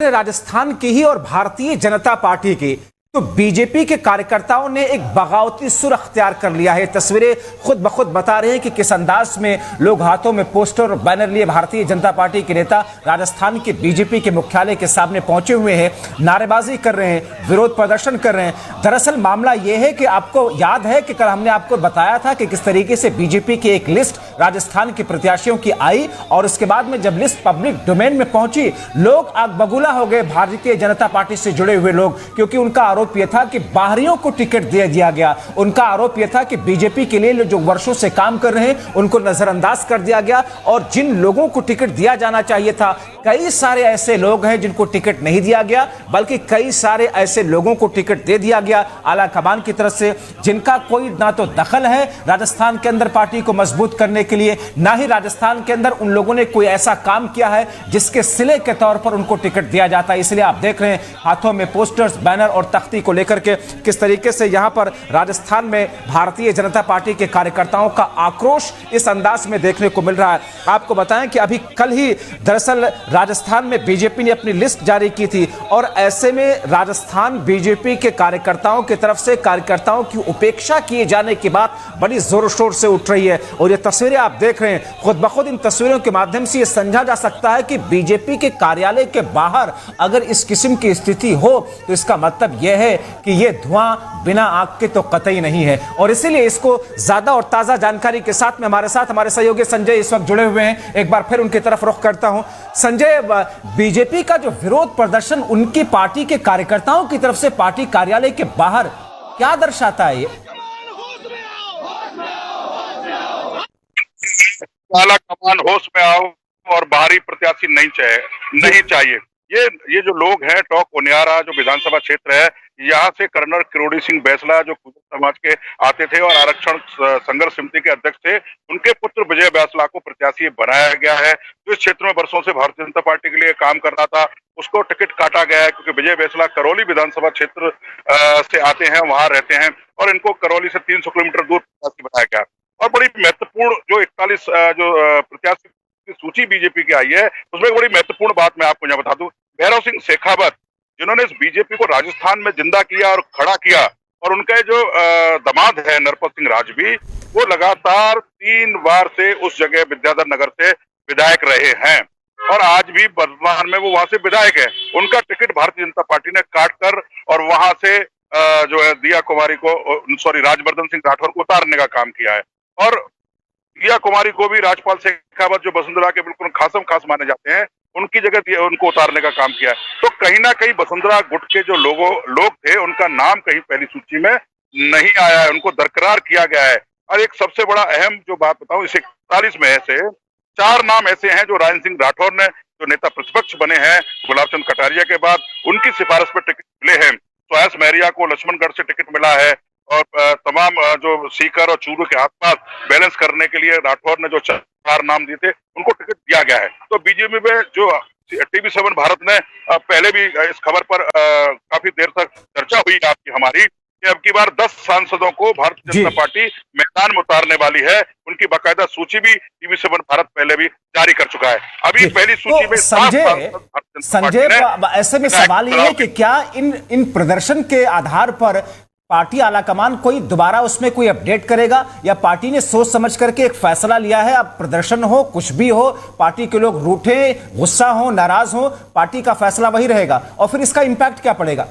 राजस्थान की ही और भारतीय जनता पार्टी की, तो बीजेपी के कार्यकर्ताओं ने एक बगावती सुर अख्तियार कर लिया है। तस्वीरें खुद ब खुद बता रहे हैं कि किस अंदाज में लोग हाथों में पोस्टर और बैनर लिए भारतीय जनता पार्टी के नेता राजस्थान के बीजेपी के मुख्यालय के सामने पहुंचे हुए हैं, नारेबाजी कर रहे हैं, विरोध प्रदर्शन कर रहे हैं। दरअसल मामला यह है कि आपको याद है कि कल हमने आपको बताया था कि किस तरीके से बीजेपी की एक लिस्ट राजस्थान के प्रत्याशियों की आई और उसके बाद में जब लिस्ट पब्लिक डोमेन में पहुंची, लोग आग बबूला हो गए भारतीय जनता पार्टी से जुड़े हुए लोग, क्योंकि उनका आरोप यह था कि बाहरियों को टिकट दे दिया गया। उनका आरोप यह था कि बीजेपी के लिए जो वर्षों से काम कर रहे हैं उनको नजरअंदाज कर दिया गया और जिन लोगों को टिकट दिया जाना चाहिए था, कई सारे ऐसे लोग हैं जिनको टिकट नहीं दिया गया, बल्कि कई सारे ऐसे लोगों को टिकट दे दिया गया आला कमान की तरफ से, जिनका कोई ना तो दखल है राजस्थान के अंदर पार्टी को मजबूत करने के लिए, ना ही राजस्थान के अंदर उन लोगों ने कोई ऐसा काम किया है जिसके सिले के तौर पर उनको टिकट दिया जाता है। इसलिए आप देख रहे हैं हाथों में पोस्टर्स, बैनर और तख्ती को लेकर के किस तरीके से यहां पर राजस्थान में भारतीय जनता पार्टी के कार्यकर्ताओं का आक्रोश इस अंदाज में देखने को मिल रहा है। आपको बताएं कि अभी कल ही दरअसल राजस्थान में बीजेपी ने अपनी लिस्ट जारी की थी और ऐसे में राजस्थान बीजेपी के कार्यकर्ताओं की तरफ से कार्यकर्ताओं की उपेक्षा किए जाने की बात बड़ी जोर शोर से उठ रही है। और ये तस्वीरें आप देख रहे हैं, खुद ब खुद इन तस्वीरों के माध्यम से यह समझा जा सकता है कि बीजेपी के कार्यालय के बाहर अगर इस किस्म की स्थिति हो तो इसका मतलब यह है कि यह धुआं बिना आग के तो कतई नहीं है। और इसीलिए इसको ज्यादा और ताजा जानकारी के साथ में हमारे सहयोगी संजय इस वक्त जुड़े हुए हैं। एक बार फिर उनकी तरफ रुख करता हूं। संजय, बीजेपी का जो विरोध प्रदर्शन उनकी पार्टी के कार्यकर्ताओं की तरफ से पार्टी कार्यालय के बाहर क्या दर्शाता है? आला कमान होश में आओ और बाहरी प्रत्याशी नहीं चाहिए। ये जो लोग हैं, टॉक ओनियारा जो विधानसभा क्षेत्र है, यहाँ से कर्नल किरोड़ी सिंह बैसला जो समाज के आते थे और आरक्षण संघर्ष समिति के अध्यक्ष थे, उनके पुत्र विजय बैसला को प्रत्याशी बनाया गया है। जो इस क्षेत्र में वर्षों से भारतीय जनता पार्टी के लिए काम कर रहा था, उसको टिकट काटा गया है क्योंकि विजय बैसला करौली विधानसभा क्षेत्र से आते हैं, वहां रहते हैं और इनको करौली से 300 किलोमीटर दूर प्रत्याशी बनाया गया। और बड़ी महत्वपूर्ण जो 41 जो प्रत्याशी की सूची बीजेपी की आई है, उसमें बड़ी महत्वपूर्ण बात मैं आपको यहाँ बता दूं, भैरव सिंह शेखावत जिन्होंने इस बीजेपी को राजस्थान में जिंदा किया और खड़ा किया, और उनके जो दामाद है नरपत सिंह राजवी, वो लगातार 3 बार से उस जगह विद्याधर नगर से विधायक रहे हैं और आज भी वर्तमान में वो वहां से विधायक है। उनका टिकट भारतीय जनता पार्टी ने काट कर और वहां से जो है राजवर्धन सिंह राठौर को उतारने का काम किया है। और दिया कुमारी को भी राजपाल शेखावत जो वसुंधरा के बिल्कुल खासम खास माने जाते हैं, उनकी जगह उनको उतारने का काम किया है। तो कहीं ना कहीं वसुंधरा गुट के जो लोग थे, उनका नाम कहीं पहली सूची में नहीं आया है, उनको दरकरार किया गया है। और एक सबसे बड़ा अहम जो बात बताऊं, इस 41 में से 4 नाम ऐसे हैं जो राजन सिंह राठौर ने जो नेता प्रतिपक्ष बने हैं गुलाब चंद कटारिया के बाद, उनकी सिफारिश पर टिकट मिले हैं। सुहास महरिया को लक्ष्मणगढ़ से टिकट मिला है और तमाम जो सीकर और चूरू के आसपास बैलेंस करने के लिए राठौर ने जो 4 नाम दिए थे, उनको टिकट दिया गया है। तो बीजेपी में जो TV7 भारत ने पहले भी इस खबर पर काफी देर तक चर्चा हुई आपकी हमारी कि अब की बार 10 सांसदों को भारतीय जनता पार्टी मैदान में उतारने वाली है। उनकी बाकायदा सूची भी TV7 भारत पहले भी जारी कर चुका है। अभी पहली सूची में संजय, ऐसे में सवाल ये है कि क्या इन प्रदर्शन के आधार पर पार्टी आलाकमान कोई दोबारा उसमें कोई अपडेट करेगा, या पार्टी ने सोच समझ करके एक फैसला लिया है, अब प्रदर्शन हो कुछ भी हो, पार्टी के लोग रूठे, गुस्सा हो, नाराज हो, पार्टी का फैसला वही रहेगा और फिर इसका इंपैक्ट क्या पड़ेगा?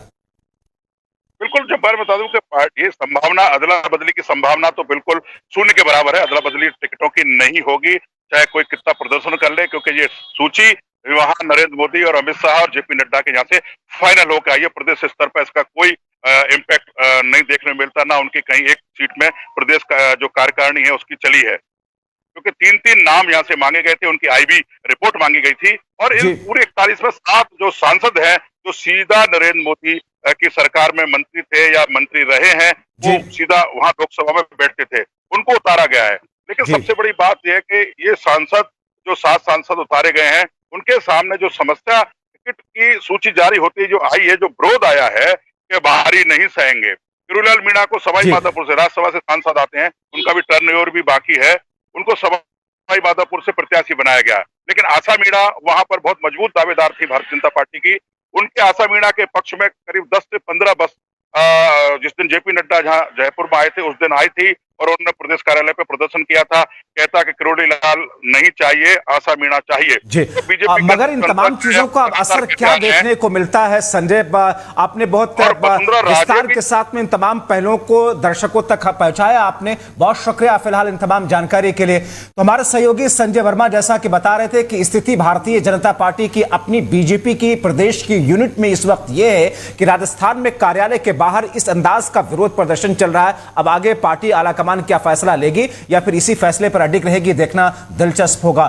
बिल्कुल, जब मैं बता दूं कि पार्टी संभावना अदला बदली की संभावना तो बिल्कुल शून्य के बराबर है। अदला बदली टिकटों की नहीं होगी, चाहे कोई कितना प्रदर्शन कर ले, क्योंकि ये सूची वहां नरेंद्र मोदी और अमित शाह और JP नड्डा के यहाँ से फाइनल होकर आई है। प्रदेश स्तर पर इसका कोई इम्पैक्ट नहीं देखने में मिलता, ना उनकी कहीं एक सीट में प्रदेश का जो कार्यकारिणी है उसकी चली है, क्योंकि 3-3 नाम यहाँ से मांगे गए थे, उनकी IB रिपोर्ट मांगी गई थी। और इन पूरे 41 में 7 जो सांसद हैं जो सीधा नरेंद्र मोदी की सरकार में मंत्री थे या मंत्री रहे हैं, वो सीधा वहां लोकसभा में बैठते थे, उनको उतारा गया है। लेकिन सबसे बड़ी बात यह है कि ये सांसद जो 7 सांसद उतारे गए हैं, उनके सामने जो समस्या टिकट की सूची जारी होती जो आई है, जो विरोध आया है कि बाहरी नहीं सहेंगे। किरोड़ीलाल मीणा को सवाई माधोपुर से राज्यसभा से सांसद आते हैं, उनका भी टर्न ओवर भी बाकी है, उनको सवाई माधोपुर से प्रत्याशी बनाया गया। लेकिन आशा मीणा वहां पर बहुत मजबूत दावेदार थी भारतीय जनता पार्टी की, उनके आशा मीणा के पक्ष में करीब 10 से 15 बस जिस दिन जेपी नड्डा जहां जयपुर में आए थे उस दिन आई थी और उन्होंने प्रदेश कार्यालय पे प्रदर्शन किया था। कहता कि किरोड़ी लाल नहीं चाहिए, आशा मीणा चाहिए। जी तो बीजेपी मगर इन तमाम चीजों का अब असर क्या देखने को मिलता है संजय? आपने बहुत विस्तार के साथ में इन तमाम पहलुओं को दर्शकों तक पहुंचाया आपने, बहुत शुक्रिया फिलहाल इन तमाम जानकारी के लिए। तो हमारे सहयोगी संजय वर्मा जैसा कि बता रहे थे कि स्थिति भारतीय जनता पार्टी की अपनी बीजेपी की प्रदेश की यूनिट में इस वक्त यह है कि राजस्थान में कार्यालय के बाहर इस अंदाज का विरोध प्रदर्शन चल रहा है। अब आगे पार्टी आलाकमान क्या फैसला लेगी या फिर इसी फैसले पर अडिग रहेगी, देखना दिलचस्प होगा।